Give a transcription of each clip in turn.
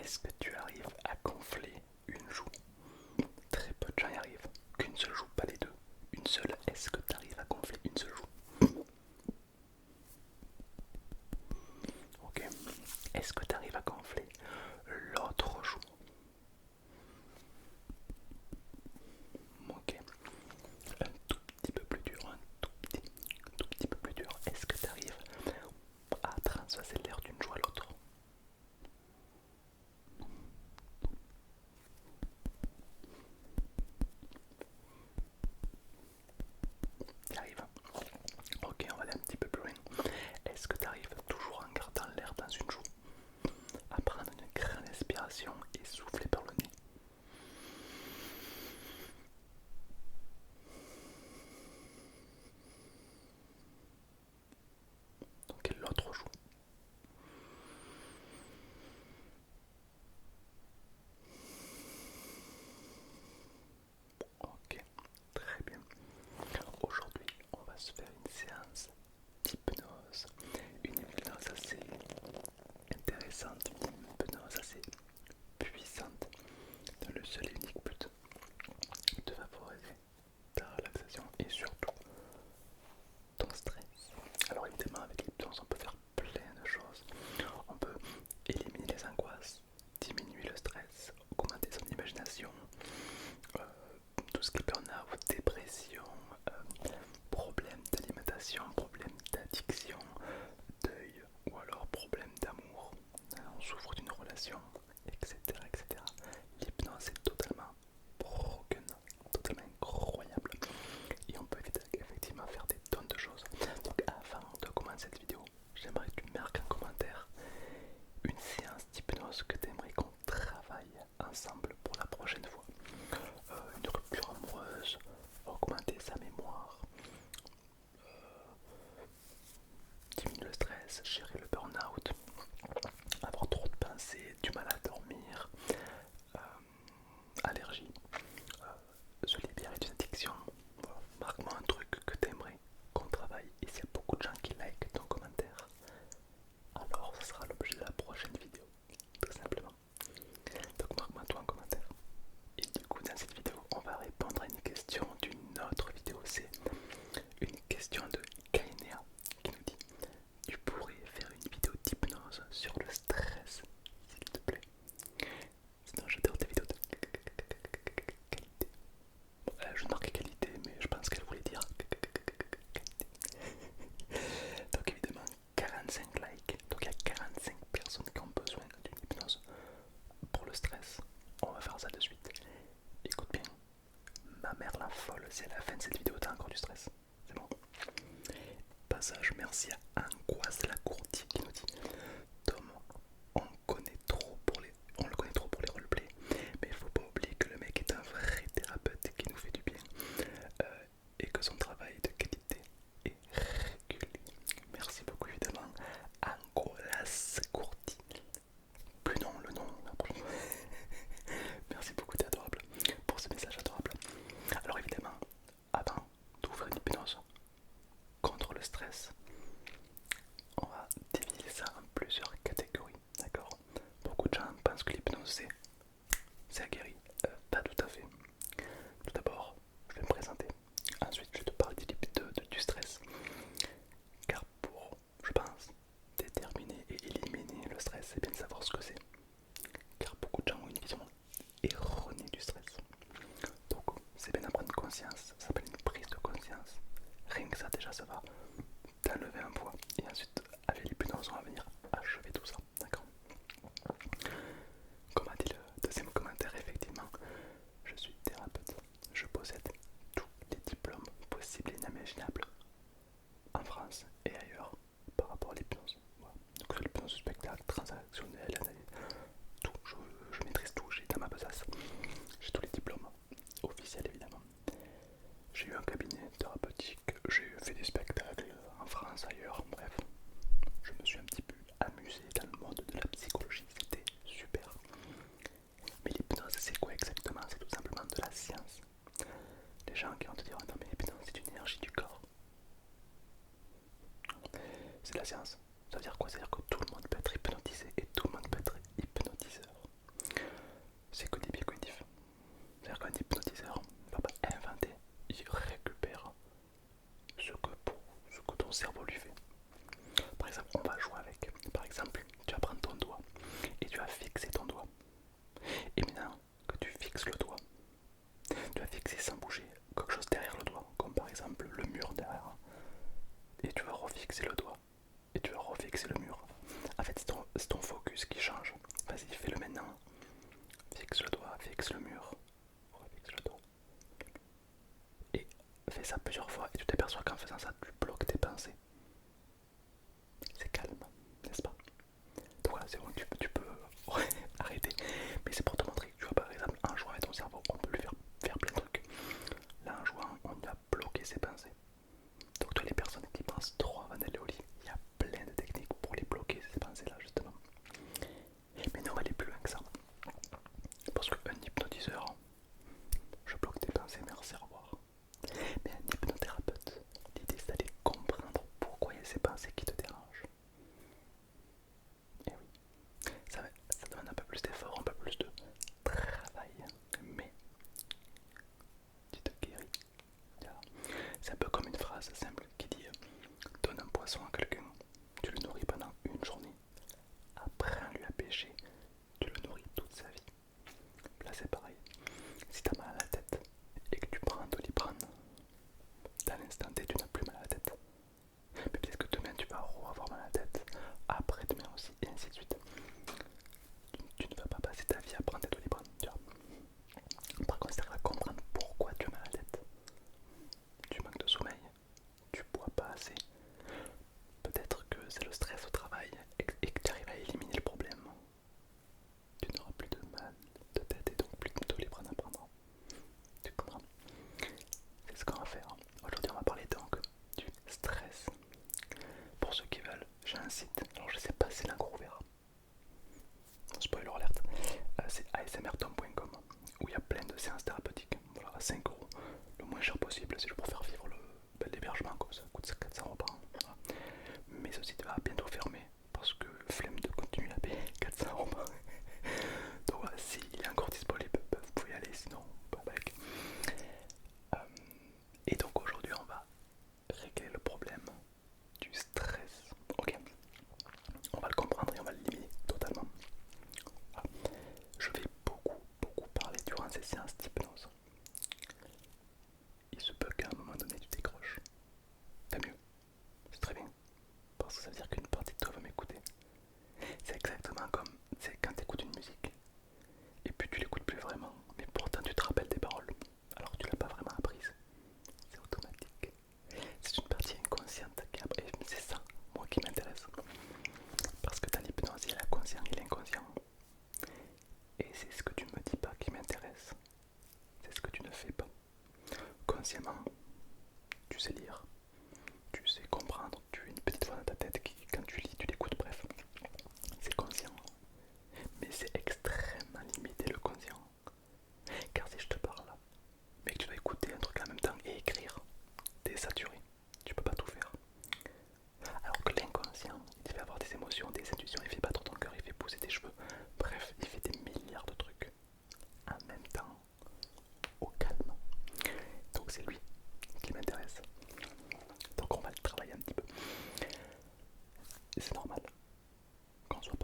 Est-ce que tu arrives à gonfler une joue? Très peu de gens y arrivent. Qu'une seule joue, pas les deux. Une seule. Est-ce que tu arrives à gonfler une seule joue? Ok. Est-ce que tu arrives à gonfler l'autre joue? Ok. Un tout petit peu plus dur, tout petit peu plus dur. Est-ce que tu arrives à transvaser l'air d'une joue à l'autre? Tu arrives? Ok, on va aller un petit peu plus loin. Est-ce que tu arrives toujours en gardant l'air dans une joue à prendre une grande inspiration et souffler par le nez? Donc l'autre joue. Ok, très bien. Aujourd'hui, on va se faire une séance d'hypnose. Une hypnose assez intéressante, une hypnose assez puissante, dans le seul et unique but de favoriser ta relaxation et surtout ton stress. Alors évidemment avec l'hypnose on peut faire plein de choses. On peut éliminer les angoisses, diminuer le stress, augmenter son imagination, euh, tout ce qui est burn-out, dépression, problème d'alimentation, problème d'addiction, deuil ou alors problème d'amour, on souffre d'une relation, etc. etc. L'hypnose est totalement broken, totalement incroyable et on peut effectivement faire des tonnes de choses. Donc avant de commencer cette vidéo, j'aimerais que tu marques en commentaire une séance d'hypnose que tu aimerais qu'on travaille ensemble pour la prochaine fois. Une rupture amoureuse, augmenter sa mémoire, diminuer le stress, gérer le burn-out, avoir trop de pensées, du mal à dormir, euh, allergie, se libérer d'une addiction. Voilà. Marque-moi un truc que tu aimerais qu'on travaille et s'il y a beaucoup de gens qui like ton commentaire, alors ce sera l'objet de la prochaine vidéo, tout simplement. Donc marque-moi toi en commentaire. Et du coup dans cette vidéo on va répondre à une question d'une autre vidéo. C'est une question de Kainea qui nous dit: tu pourrais faire une vidéo d'hypnose sur le stress, s'il te plaît. Sinon j'adore tes vidéos de qualité. Je marquais qualité mais je pense qu'elle voulait dire qualité. Donc évidemment 45 likes. Donc il y a 45 personnes qui ont besoin d'une hypnose pour le stress. On va faire ça de suite. Écoute bien, ma mère la folle, si à la fin de cette vidéo t'as encore du stress, c'est bon. Passage, merci à Angoisse la Courtier qui nous dit: Tom, on le connaît trop pour les roleplays, mais il faut pas oublier que le mec est un vrai thérapeute qui nous fait du bien, et que son travail est de qualité et régulier. Merci beaucoup évidemment Angolas Courtier. Plus non, le nom. Merci beaucoup, t'es adorable pour ce message adorable. Alors évidemment, avant d'ouvrir une hypnose contre le stress, on va diviser ça en plusieurs catégories, d'accord? Beaucoup de gens pensent que l'hypnose c'est aguerri. Pas tout à fait. Tout d'abord, je vais me présenter. Ensuite, je te parle du stress. Car pour, je pense, déterminer et éliminer le stress, c'est bien de savoir ce que c'est. Car beaucoup de gens ont une vision erronée du stress. Donc, c'est bien d'en prendre conscience. Ça s'appelle une prise de conscience. Rien que ça, déjà, ça va t'enlever un poids. Et ensuite, avec l'hypnose, on va venir achever tout ça. D'accord? Comme a dit le deuxième commentaire, effectivement, je suis thérapeute. Je possède tous les diplômes possibles et inimaginables en France et ailleurs par rapport à l'hypnose. Voilà. Donc l'hypnose spectacle, transactionnelle, analyse, tout, je maîtrise tout, j'ai dans ma besace. J'ai tous les diplômes officiels évidemment. J'ai eu un cabinet thérapeutique, j'ai fait des spectacles en France, ailleurs, bref. Je me suis un petit peu amusé dans le monde de la psychologie, c'était super. Mais l'hypnose, c'est quoi exactement? C'est tout simplement de la science. Les gens qui vont te dire: non mais l'hypnose c'est une énergie du corps. C'est de la science. Ça veut dire quoi? Ça veut dire que tout le monde peut être hypnotisé et tout le monde peut être hypnotiseur.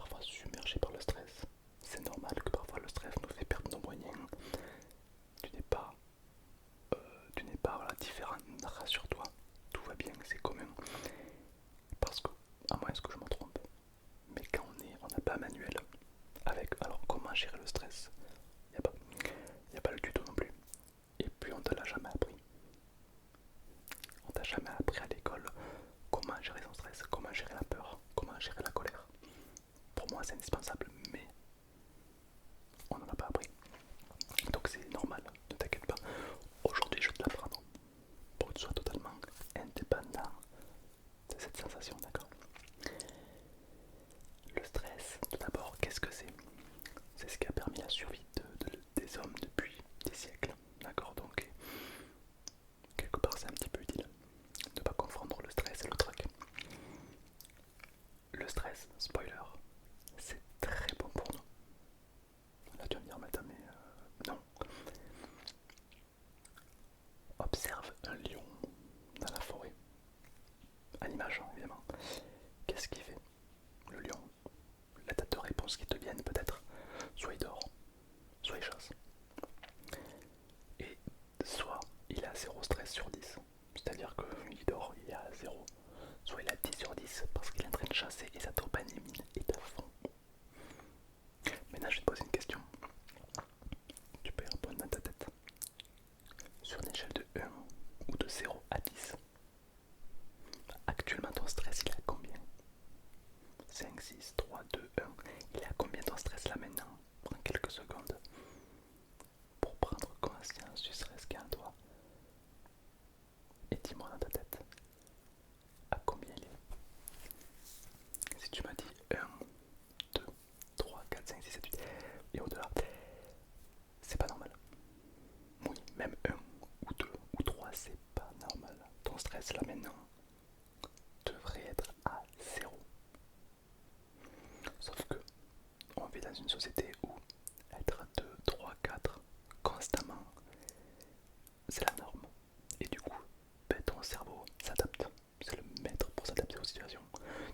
parfois submergés par le stress. C'est normal que parfois le stress nous fait perdre nos moyens. Tu n'es pas, voilà, différent, rassure-toi, tout va bien, c'est commun. Parce que, à moins que je me trompe, mais quand on n'a pas un manuel avec, alors comment gérer le stress, il n'y a pas le tuto non plus. Et puis on ne te l'a jamais appris. On t'a jamais appris à l'école comment gérer son stress, comment gérer la peur, comment gérer la colère. Pour moi c'est indispensable, mais on n'en a pas appris. Donc c'est normal, ne t'inquiète pas. Aujourd'hui je vais te l'apprendre pour que tu sois totalement indépendant de cette sensation, d'accord? Le stress, tout d'abord, qu'est-ce que c'est? C'est ce qui a permis la survie des hommes depuis des siècles, d'accord? Donc quelque part c'est un petit peu utile de ne pas confondre le stress et le trac. Le stress, spoiler, c'est très bon pour nous. Là tu vas me dire, mais non. Observe un lion dans la forêt, à l'image évidemment. Qu'est-ce qu'il fait? Le lion, la tête de réponse qui te viennent peut-être, soit il dort, soit il chasse. Et soit il a 0 stress sur 10, c'est-à-dire qu'il dort, il est à 0, soit il a 10 sur 10 parce qu'il est en train de chasser et sa dopamine est à fond. Maintenant je vais te poser une question, tu peux y répondre dans ta tête. Sur une échelle de 1 ou de 0 à 10, actuellement ton stress il est à combien? 5, 6, 3, 2, 1. Il est à combien ton stress là maintenant? Prends quelques secondes pour prendre conscience du stress qu'il y a en toi. Et dis-moi dans ta tête, à combien il est? Si tu m'as dit 1, 2, 3, 4, 5, 6, 7, 8 et au-delà, c'est pas normal. Oui, même 1 ou 2 ou 3, c'est pas normal. Ton stress là maintenant devrait être à 0. Sauf que on vit dans une société où être à 2, 3, 4 constamment, c'est la norme. Et du coup, ton cerveau s'adapte. C'est le maître pour s'adapter aux situations.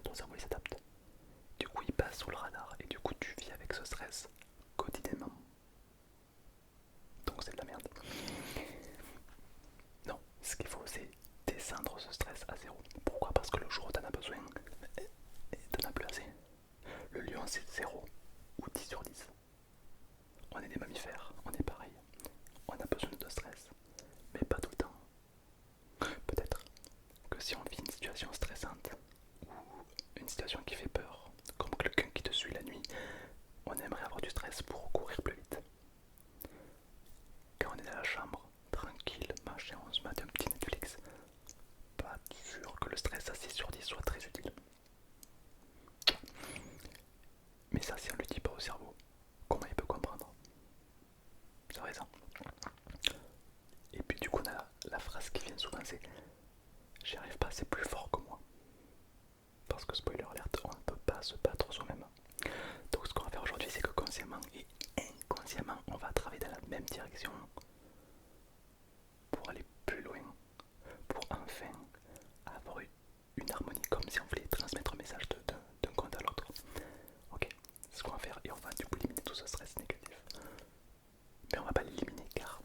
Ton cerveau il s'adapte. Du coup, il passe sous le radar. Et du coup, tu vis avec ce stress quotidiennement. Donc c'est de la merde. Non, ce qu'il faut c'est descendre ce stress à 0. Pourquoi? Parce que le jour où t'en as besoin, t'en as plus assez. Le lion c'est 0 ou 10 sur 10. On est des mammifères, on est pareil. On a besoin de stress, mais pas tout le temps. Peut-être que si on vit une situation stressante ou une situation qui fait peur, comme quelqu'un qui te suit la nuit, on aimerait avoir du stress pour courir plus vite. Quand on est dans la chambre, tranquille, machin, on se met un petit Netflix, pas sûr que le stress à 6 sur 10 soit très utile. Mais ça, si on ne le dit pas au cerveau, comment il peut comprendre? C'est vrai ça. Et puis du coup, on a la phrase qui vient souvent, c'est j'y arrive pas, c'est plus fort que moi. Parce que spoiler alert, on ne peut pas se battre soi-même. Donc ce qu'on va faire aujourd'hui, c'est que consciemment et inconsciemment, on va travailler dans la même direction pour aller plus loin, pour enfin avoir une harmonie, comme si on voulait transmettre un message d'un compte à l'autre. Ok, c'est ce qu'on va faire et on va du coup éliminer tout ce stress négatif. Mais on va pas l'éliminer car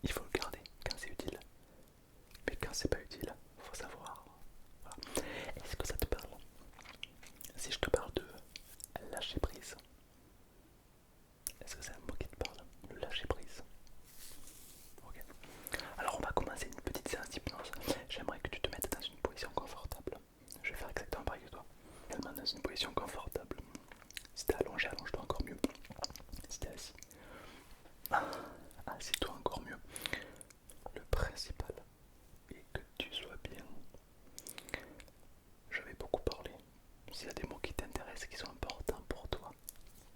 il faut le garder quand c'est utile. Mais quand c'est pas utile, il faut savoir. Voilà. Est-ce que ça te parle? Si je te parle de lâcher prise, est-ce que c'est un mot qui te parle? Le lâcher prise. Ok. Alors on va commencer une petite séance d'hypnose. J'aimerais que tu te mettes dans une position confortable. Je vais faire exactement pareil que toi. Également dans une position confortable. Si t'es allongé, allonge-toi encore mieux. Si t'es assis, assis-toi encore mieux. Le principal est que tu sois bien. Je vais beaucoup parler. S'il y a des mots qui t'intéressent, qui sont importants pour toi,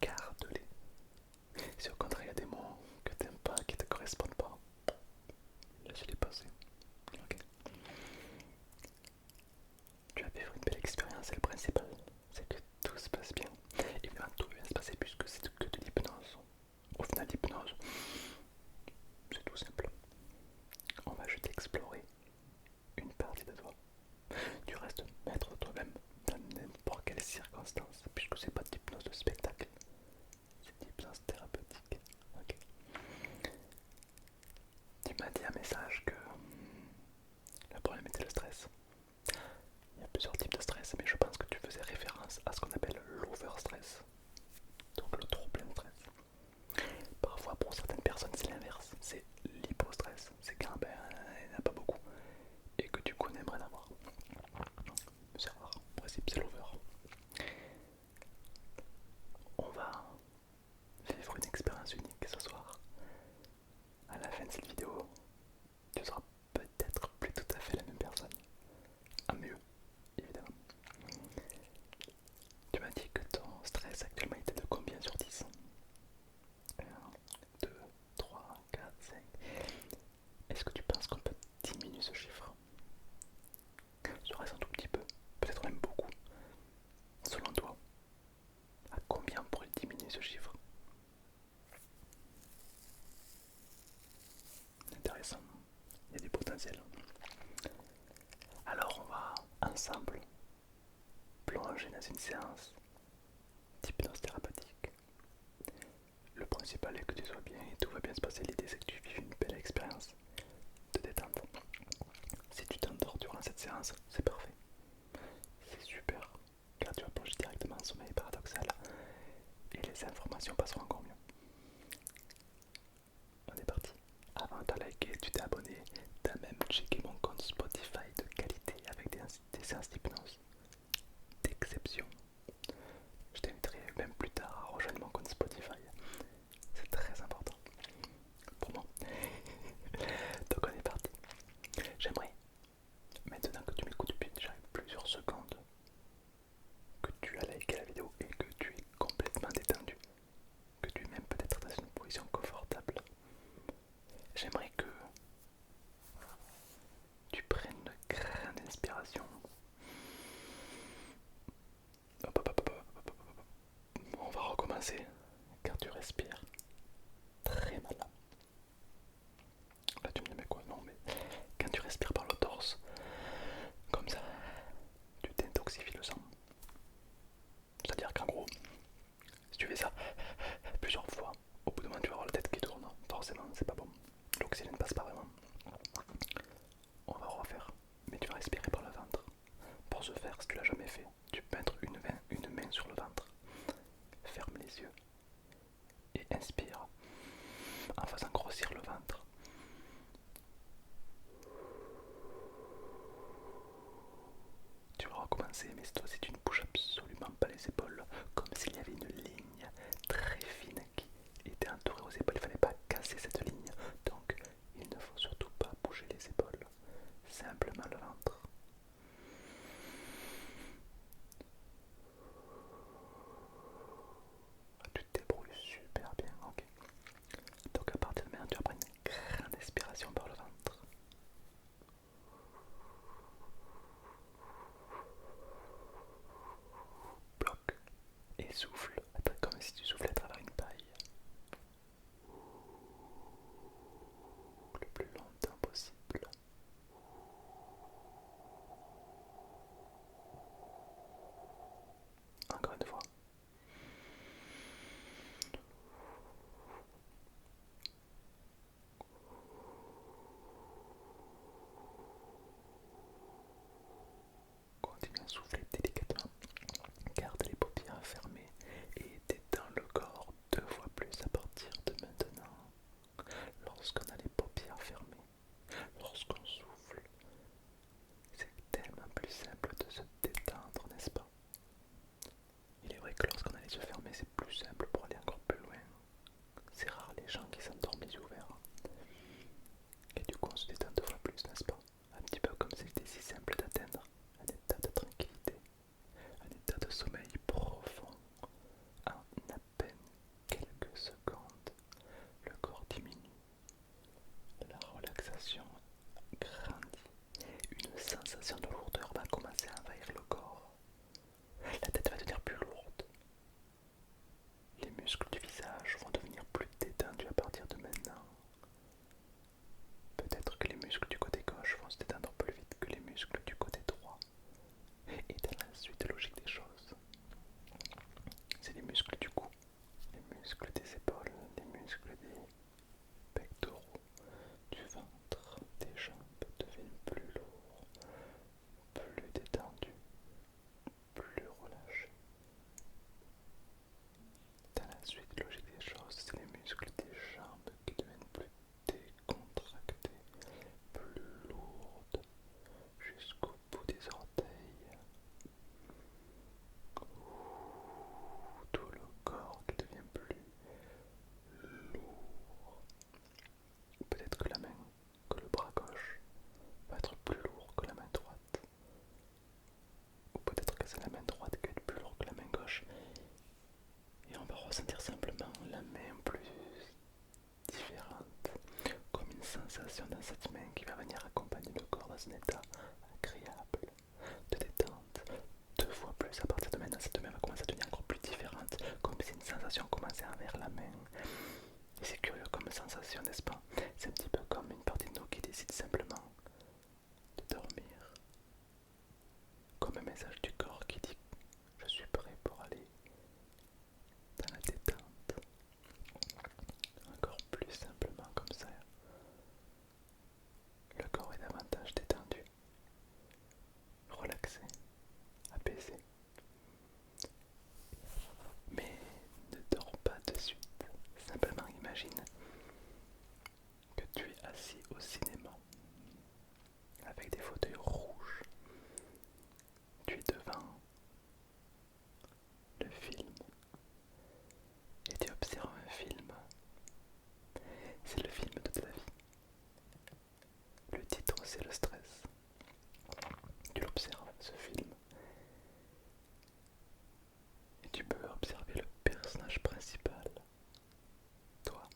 garde-les. Si au contraire il y a des mots que t'aimes pas, qui te correspondent pas, laisse-les passer. Ok. Tu as vivre une belle expérience et le principal, c'est que tout se passe bien. Évidemment, tout va bien se passer puisque c'est que de l'hypnose. Au final, l'hypnose, c'est tout simple. On va juste explorer une partie de toi. Tu restes maître de toi-même dans n'importe quelle circonstance, puisque stress, donc le trop plein de stress. Parfois pour certaines personnes c'est l'inverse, c'est l'hypostress, c'est quand ben, il n'y en a pas beaucoup et que du coup on aimerait en avoir. C'est rare, en principe c'est l'over. On va vivre une expérience unique ce soir. À la fin de cette vidéo, tu seras peut-être plus tout à fait la même personne. À mieux, évidemment. Tu m'as dit que ton stress actuellement était de combien sur 10? 1, 2, 3, 4, 5. Est-ce que tu penses qu'on peut diminuer ce chiffre? Serait-ce un tout petit peu, peut-être même beaucoup. Selon toi, à combien on pourrait diminuer ce chiffre? Intéressant, il y a du potentiel. Alors on va ensemble plonger dans une séance d'hypnose thérapeutique. Le principal est que tu sois bien et tout va bien se passer. L'idée c'est que tu vives une belle expérience de détente. Si tu t'endors durant cette séance, c'est parfait. C'est super, car tu vas plonger directement en sommeil paradoxal et les informations passeront encore mieux. On est parti. Avant de liker, tu t'es abonné, t'as même checké mon compte Spotify de qualité avec des séances d'hypnose d'exception. Je t'inviterai même plus tard à rejoindre mon compte Spotify. C'est très important pour moi. Donc on est parti. J'aimerais, maintenant que tu m'écoutes depuis déjà plusieurs secondes, que tu as liké la vidéo et que tu es complètement détendu, que tu es même peut-être dans une position confortable. J'aimerais que tu prennes une grande inspiration. Hop, hop, hop, hop, hop, hop, hop. On va recommencer car tu respires très mal. Là tu me dis mais quoi? Non mais quand tu respires par le torse, comme ça, tu détoxifies le sang. C'est-à-dire qu'en gros, si tu fais ça plusieurs fois, au bout d'un moment tu vas avoir la tête qui tourne. Forcément c'est pas bon. L'oxygène ne passe pas vraiment. On va refaire, mais tu vas respirer par le ventre. Pour ce faire, si tu l'as jamais fait, tu peux mettre une main sur le ventre. Ferme les yeux et inspire en faisant grossir le ventre. Tu vas recommencer, mais cette fois-ci tu ne bouges absolument pas les épaules, comme s'il y avait une ligne très fine qui était entourée aux épaules. Il ne fallait pas casser cette ligne, donc il ne faut surtout pas bouger les épaules, simplement le ventre. Tu te débrouilles super bien, ok. Donc à partir de maintenant, tu vas prendre une grande inspiration par le ventre. Bloque et souffle, comme si tu soufflais à travers une paille. Le plus longtemps possible. Encore une fois. Continue à souffler délicatement. Garde les paupières fermées et détends le corps 2 fois plus à partir de maintenant. Lorsqu'on a les paupières fermées, lorsqu'on souffle, c'est tellement plus simple de se détendre, n'est-ce pas? Il est vrai que lorsqu'on a les yeux fermés, c'est plus simple pour aller encore plus loin. C'est rare les gens qui s'endorment les yeux ouverts. Et du coup on se détend 2 fois plus, n'est-ce pas? Un petit peu comme si c'était si simple d'atteindre un état de tranquillité, un état de sommeil profond. En à peine quelques secondes, le corps diminue, la relaxation grandit, une sensation de lourdeur va commencer à envahir le corps. La tête va devenir plus lourde. Les muscles du visage vont devenir plus détendus à partir de maintenant. Peut-être que les muscles du côté gauche vont se détendre plus vite que les muscles du côté sensation dans cette main qui va venir accompagner le corps dans un état agréable, de détente. 2 fois plus à partir de maintenant, cette main va commencer à devenir encore plus différente, comme si une sensation commençait envers la main. Et c'est curieux comme sensation, n'est-ce pas? C'est un petit peu comme une partie de nous qui décide simplement de dormir. Comme un message du corps qui dit je suis prêt pour aller dans la détente. Encore plus simplement comme ça. Le corps est davantage détendu, relaxé, apaisé. Mais ne dors pas de suite. Simplement imagine que tu es assis au cinéma avec des fauteuils rouges. Tu es devant le film et tu observes un film. C'est le film de ta vie. Le titre, c'est le stress. Tu l'observes, ce film, et tu peux observer le personnage principal, toi.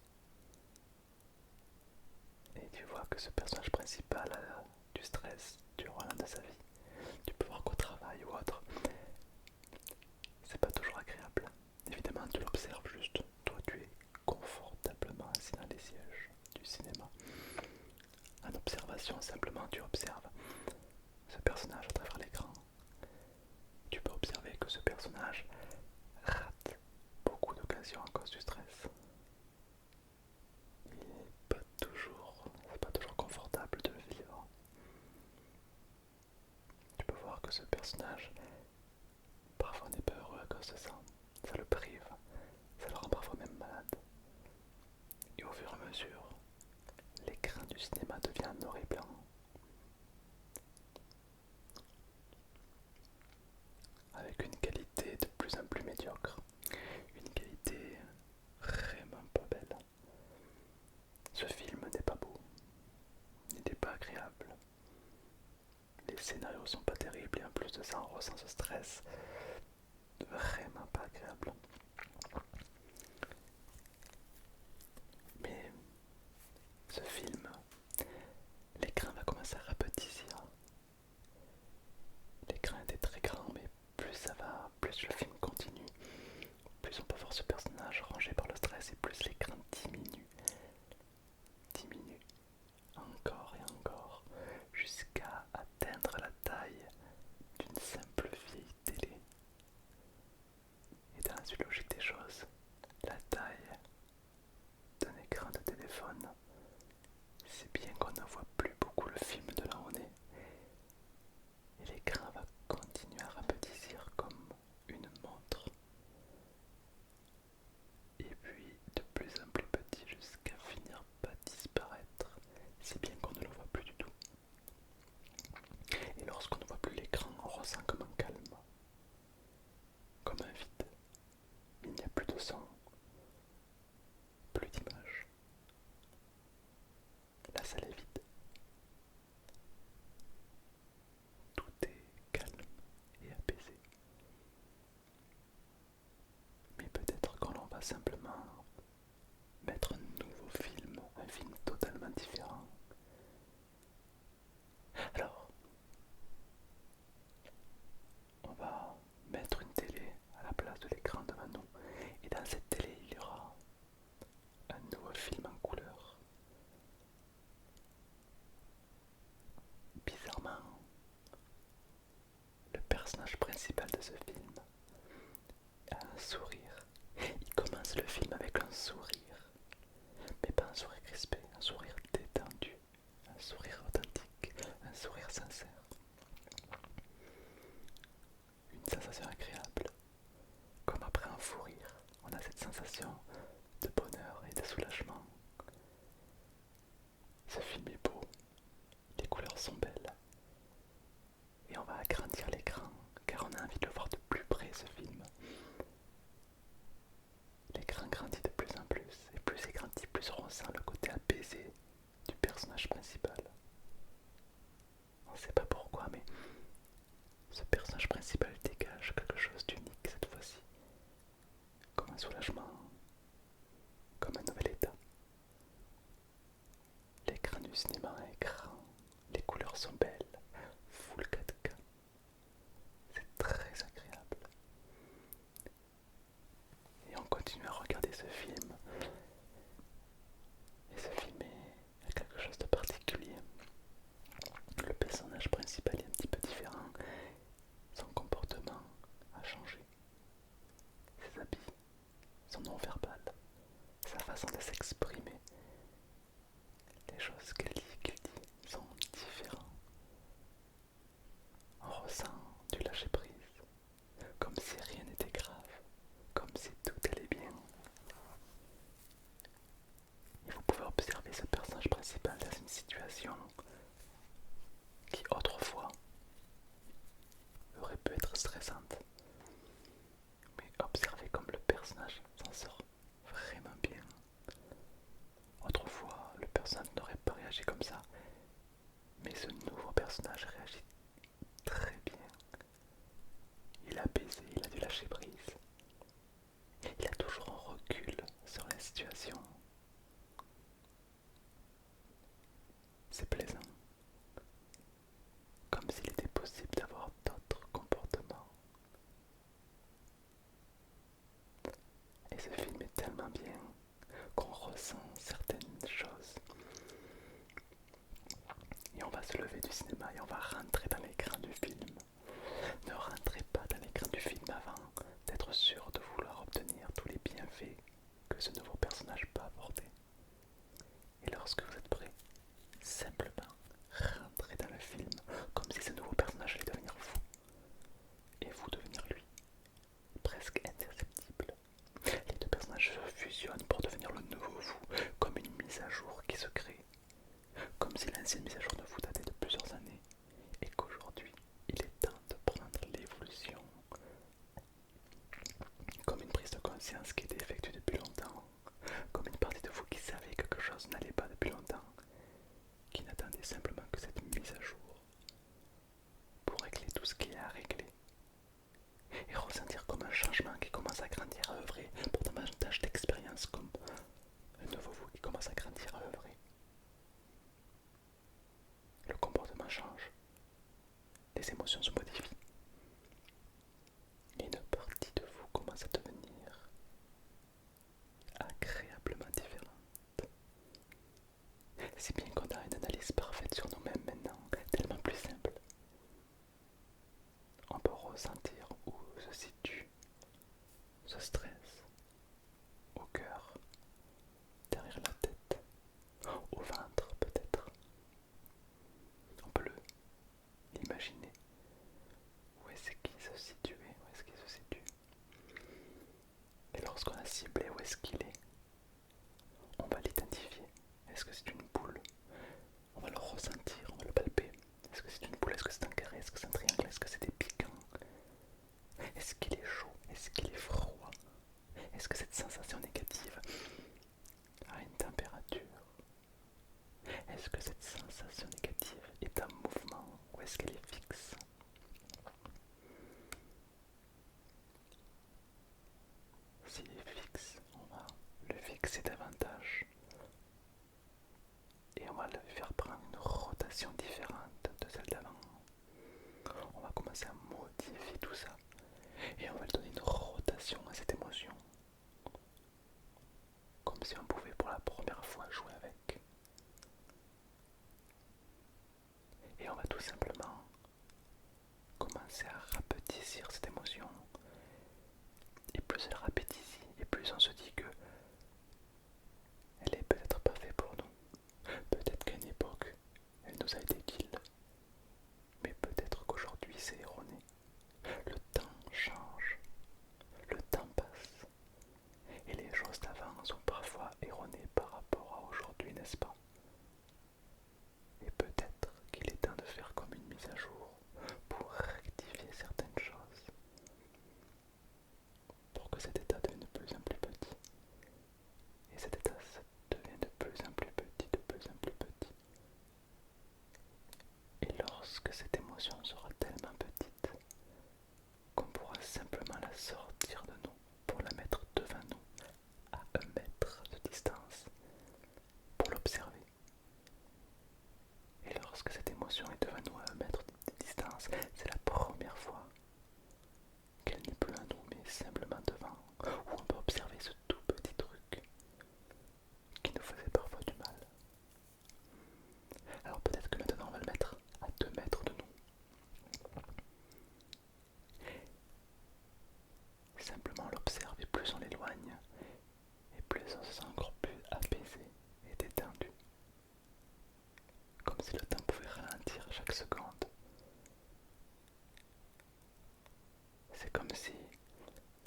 Et tu vois que ce personnage principal a du stress durant l'un de sa vie. Tu peux voir qu'au travail ou autre, c'est pas toujours agréable. Évidemment, tu l'observes juste. Toi, tu es confortablement assis dans les sièges du cinéma. En observation, simplement, tu observes ce personnage à travers l'écran. Tu peux observer que ce personnage rate beaucoup d'occasions à cause du stress. Il n'est c'est pas toujours confortable de le vivre. Tu peux voir que ce personnage parfois n'est pas heureux à cause de ça. Ça le prive, ça le rend parfois même malade. Et au fur et à mesure, l'écran du cinéma devient noir et blanc. Avec une qualité de plus en plus médiocre. Une qualité vraiment pas belle. Ce film n'est pas beau, n'était pas agréable. Les scénarios sont pas terribles et en plus de ça on ressent ce stress vraiment pas agréable. Mais ce film, l'écran va commencer à rapetisser. L'écran était très grand mais plus ça va, plus le film continue, plus on peut voir ce personnage rangé par le stress et plus l'écran diminue. Diminue encore et encore jusqu'à atteindre la taille d'une simple vieille télé. Et dans la suite logique des choses, la taille d'un écran de téléphone, c'est bien qu'on ne voit plus beaucoup le film de là où on est. Et l'écran va continuer à rapetisser comme une montre. Et puis de plus en plus petit jusqu'à finir par disparaître, si bien qu'on ne le voit plus du tout. Et lorsqu'on ne voit plus l'écran, on ressent comme un calme, comme un vide. Il n'y a plus de son, plus d'image. La salle est vide. Tout est calme et apaisé. Mais peut-être qu'on l'on va simplement mettre un nouveau film, un film totalement différent. Alors, on va mettre une télé à la place de l'écran devant nous. Et dans cette télé, il y aura un nouveau film en couleur. Bizarrement, le personnage principal de ce film a un sourire. Il commence le film avec un sourire, mais pas un sourire crispé, un sourire détendu, un sourire authentique, un sourire sincère. Une sensation agréable, comme après un fou rire, on a cette sensation de bonheur et de soulagement. Ce film est beau, les couleurs sont belles, et on va agrandir l'écran, car on a envie de le voir de plus près ce film. L'écran grandit de plus en plus, et plus il grandit, plus on ressent le côté apaisé du personnage principal. On ne sait pas pourquoi, mais ce personnage principal dégage quelque chose d'unique cette fois-ci, comme un soulagement, comme un nouvel état. L'écran du du cinéma à écran, les couleurs sont belles, full 4K, c'est très agréable. Et on continue à regarder ce film, et ce film a quelque chose de particulier. Le personnage principal est un petit peu différent, son comportement a changé, ses habits, son non-verbal, sa façon de s'exprimer, les choses qu'il dit sont différentes. On ressent du lâcher-prise, comme si rien n'était grave, comme si tout allait bien. Et vous pouvez observer ce personnage principal dans une situation qui autrefois aurait pu être stressante. Mais observez comme le personnage s'en sort vraiment bien. Autrefois, le personnage n'aurait pas réagi comme ça, mais ce nouveau personnage réagit très bien. Il a baisé, il a dû lâcher prise. Il a toujours un recul sur la situation. C'est plaisant. Comme s'il était possible d'avoir d'autres comportements. Et ce film est tellement bien qu'on ressent certaines choses. Et on va se lever du cinéma et on va rentrer dans l'écran du film. Ne rentrez pas dans l'écran du film avant d'être sûr de vouloir obtenir tous les bienfaits que ce nouveau personnage peut apporter. Et lorsque vous êtes prêt, simplement rentrez dans le film comme si ce nouveau personnage allait devenir vous et vous devenir lui, presque imperceptible. Les deux personnages se fusionnent pour devenir le nouveau vous, comme une mise à jour qui se crée, comme si l'ancienne mise à jour de vous datait de plusieurs années et qu'aujourd'hui il est temps de prendre l'évolution, comme une prise de conscience qui était effectuée depuis longtemps, comme une partie de vous qui savait que quelque chose n'allait pas depuis longtemps, qui n'attendait simplement que cette mise à jour pour régler tout ce qu'il y a à régler et ressentir comme un changement qui commence à grandir, à œuvrer pour davantage d'expérience, comme un nouveau vous qui commence à grandir, à œuvrer. Le comportement change, les émotions se modifient et une partie de vous commence à devenir agréablement différente. Si bien qu'on a une analyse parfaite sur nous-mêmes maintenant, tellement plus simple. On peut ressentir où se situe ce stress, au cœur, derrière la tête, au ventre peut-être. On peut l'imaginer. Où est-ce qu'il se situait, où est-ce qu'il se situe. Et lorsqu'on a ciblé où est-ce qu'il est, on va l'identifier. Est-ce que c'est une boule? On va le ressentir, on va le palper. Est-ce que c'est une boule? Est-ce que c'est un carré? Est-ce que c'est un triangle? Est-ce que c'est des piquants? Est-ce qu'il est chaud? Est-ce qu'il est froid? Est-ce que cette sensation négative a une température? Est-ce que cette sensation négative est un mouvement ou est-ce qu'elle est fixe? S'il est fixe, on va le fixer davantage et on va le faire prendre une rotation différente de celle d'avant. On va commencer à modifier tout ça et on va lui donner une rotation à cette émotion, comme si on pouvait pour la première fois jouer avec. Et on va tout simplement commencer à rapetisser cette émotion. Et plus elle rapetisse, et on se sent encore plus apaisé et détendu, comme si le temps pouvait ralentir à chaque seconde. C'est comme si,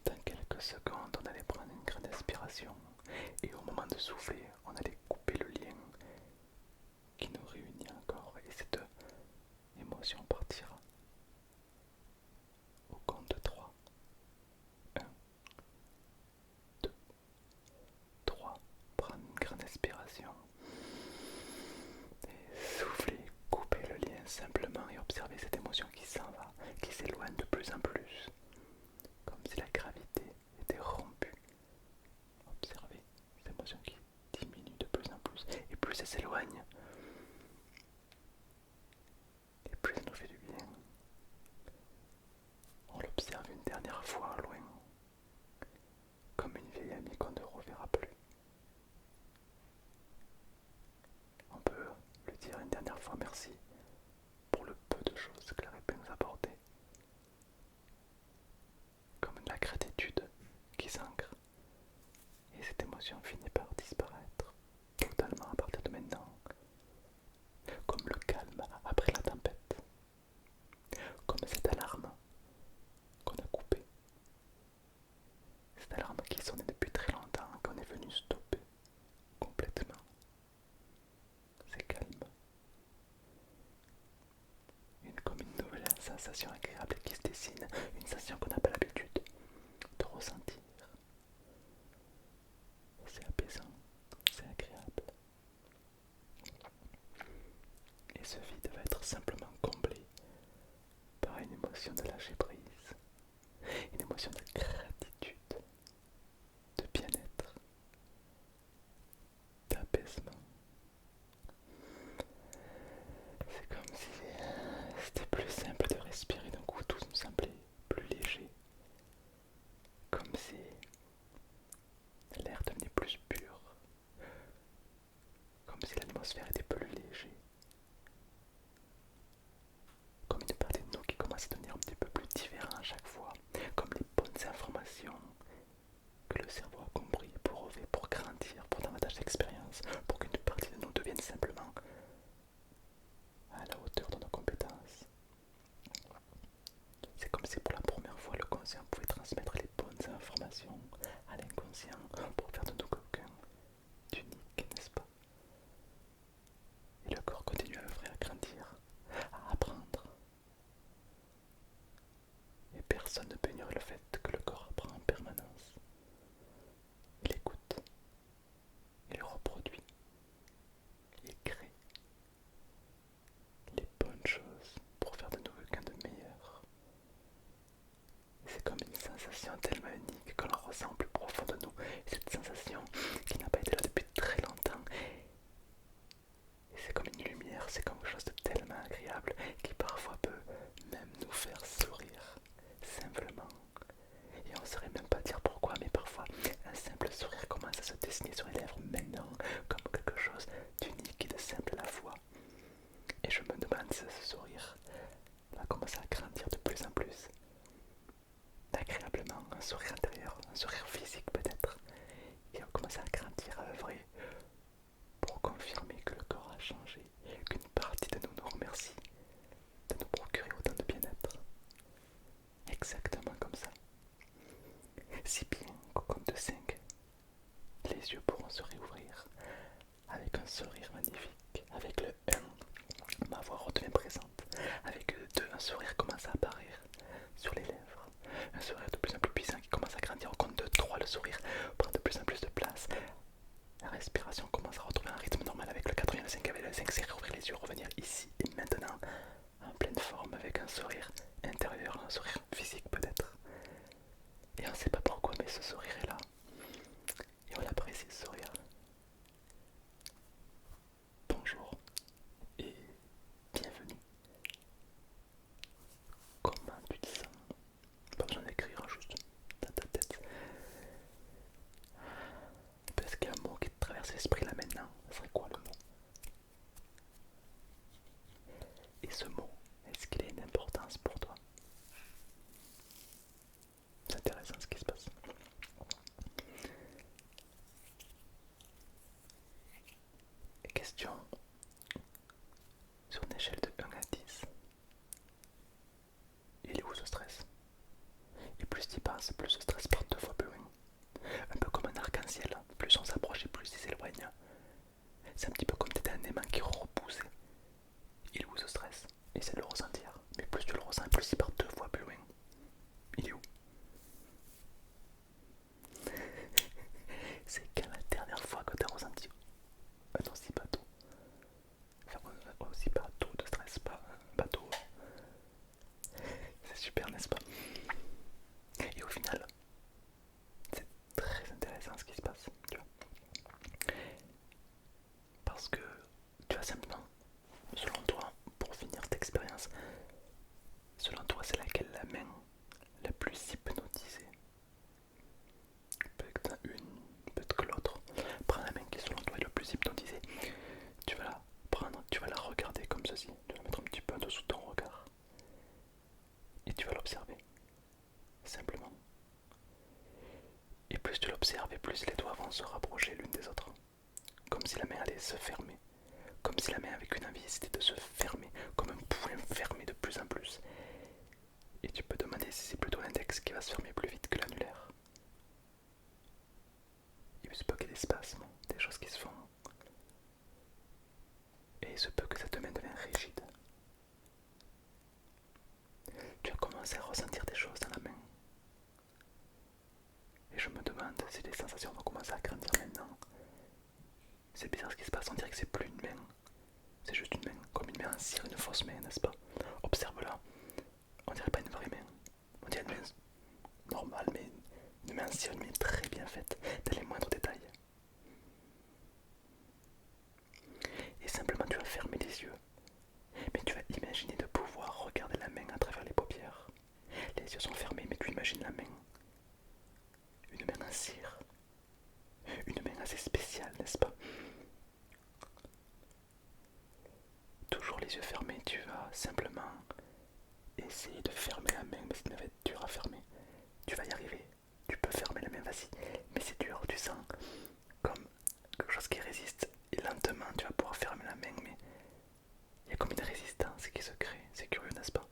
dans quelques secondes, on allait prendre une grande inspiration et au moment de souffler, on allait couper le lien qui nous réunit encore et cette émotion partira. Au compte de 3. 1, 2, 3. Prendre une grande inspiration. Et souffler, couper le lien simplement et observer cette émotion qui s'en va, qui s'éloigne de plus en plus. Comme si la gravité était rompue. Observez cette émotion qui diminue de plus en plus. Et plus elle s'éloigne, et plus elle nous fait du bien. On l'observe une dernière fois loin, comme une vieille amie qu'on ne reverra plus. On peut lui dire une dernière fois merci pour le peu de choses qu'elle aurait pu nous apporter. Comme de la gratitude qui s'ancre. Et cette émotion finit par disparaître totalement à partir de maintenant. Comme le calme après la tempête. Comme cette alarme qu'on a coupée. Cette alarme qui sonnait depuis très longtemps, qu'on est venu stopper complètement. C'est calme. Comme une nouvelle sensation agréable qui se dessine, une sensation qu'on n'a pas l'habitude de ressentir. C'est apaisant, c'est agréable. Et ce vide va être simplement comblé par une émotion de lâcher prise, une émotion de gratitude, de bien-être, d'apaisement. C'est comme si c'était plus simple de respirer d'un coup, tout nous semblait plus léger, comme si l'air devenait plus pur, comme si l'atmosphère était plus légère, comme une partie de nous qui commence à devenir un petit peu plus différente à chaque fois, comme les bonnes informations que le cerveau a compris pour grandir, pour davantage d'expérience, pour qu'une partie de nous devienne simplement à la hauteur de nos compétences. C'est comme si pour la première fois le conscient pouvait transmettre les bonnes informations à l'inconscient pour faire de nous quelqu'un d'unique, n'est-ce pas? Et le corps continue à œuvrer, à grandir, à apprendre. Et personne ne peut ignorer le fait que le corps apprend en permanence. Il écoute, il reproduit, il crée les bonnes choses pour faire de nous quelqu'un de meilleur. C'est comme une sensation tellement unique que l'on ressent au plus profond de nous. Et cette sensation qui n'a pas été là depuis très longtemps. Et c'est comme une lumière, c'est comme quelque chose de tellement agréable qui parfois peut même nous faire sourire, simplement. Et on ne saurait même pas dire pourquoi, mais parfois un simple sourire commence à se dessiner sur les lèvres maintenant, comme quelque chose d'unique et de simple à la fois. Et je me demande si ce sourire va commencer à grandir de plus en plus. Agréablement, un sourire intérieur, un sourire physique peut-être, et on commence à grandir, à œuvrer pour confirmer que le corps a changé, qu'une partie de nous nous remercie de nous procurer autant de bien-être. Exactement comme ça. Si bien qu'au compte de 5, les yeux pourront se réouvrir avec un sourire magnifique. Avec le 1, ma voix redevient présente. Avec le 2, un sourire commence à apparaître sur les lèvres. Un sourire de plus en plus puissant qui commence à grandir. Au compte de 3, le sourire prend de plus en plus de place. La respiration commence à retrouver un rythme normal avec le 4 et le 5. Avec le 5, c'est réouvrir les yeux, revenir ici et maintenant en pleine forme avec un sourire intérieur, un sourire physique peut-être. Et on ne sait pas pourquoi, mais ce sourire est là. Et on apprécie ce sourire. Bonjour et bienvenue. Comment tu te sens? Pas besoin d'écrire, juste dans ta tête. Est-ce qu'il y a un mot qui te traverse l'esprit là maintenant? Ce serait quoi le mot? Et ce mot, est-ce qu'il a une importance pour toi? C'est intéressant ce qui se passe. plus tu l'observes et plus les doigts vont se rapprocher l'une des autres. Comme si la main allait se fermer. Comme si la main avec une envie c'était de se fermer. Comme un poing fermé de plus en plus. Et tu peux demander si c'est plutôt l'index qui va se fermer plus vite que l'annulaire. Il se peut qu'il y ait des spasmes, des choses qui se font. Et il se peut que cette main devienne rigide. Tu as commencé à ressentir des choses dans la main. Et je me demande si les sensations vont commencer à grandir maintenant. C'est bizarre ce qui se passe, on dirait que c'est plus une main. C'est juste une main, comme une main en cire, une fausse main, n'est-ce pas? Observe-la. On dirait pas une vraie main. On dirait une main normale, mais une main en cire, une main très bien faite, dans les moindres détails. Et simplement tu vas fermer les yeux. Mais tu vas imaginer de pouvoir regarder la main à travers les paupières. Les yeux sont fermés, mais tu imagines la main. Une main en cire. Une main assez spéciale, n'est-ce pas? Toujours les yeux fermés, tu vas simplement essayer de fermer la main, mais ça va être dur à fermer. Tu vas y arriver. Tu peux fermer la main, vas-y. Mais c'est dur, tu sens comme quelque chose qui résiste. Et lentement, tu vas pouvoir fermer la main, mais il y a comme une résistance qui se crée. C'est curieux, n'est-ce pas?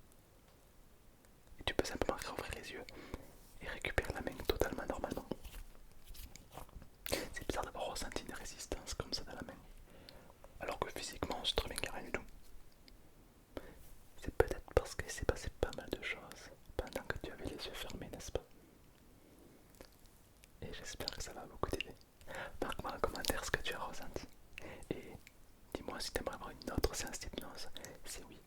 Et tu peux simplement réouvrir les yeux et récupérer la main totalement normalement. C'est bizarre d'avoir ressenti une résistance comme ça dans la main. Alors que physiquement, on se trouve bien qu'il n'y a rien du tout. C'est peut-être parce qu'il s'est passé pas mal de choses pendant que tu avais les yeux fermés, n'est-ce pas? Et j'espère que ça va beaucoup t'aider. Marque-moi en commentaire ce que tu as ressenti. Et dis-moi si tu aimerais avoir une autre séance d'hypnose. Si oui,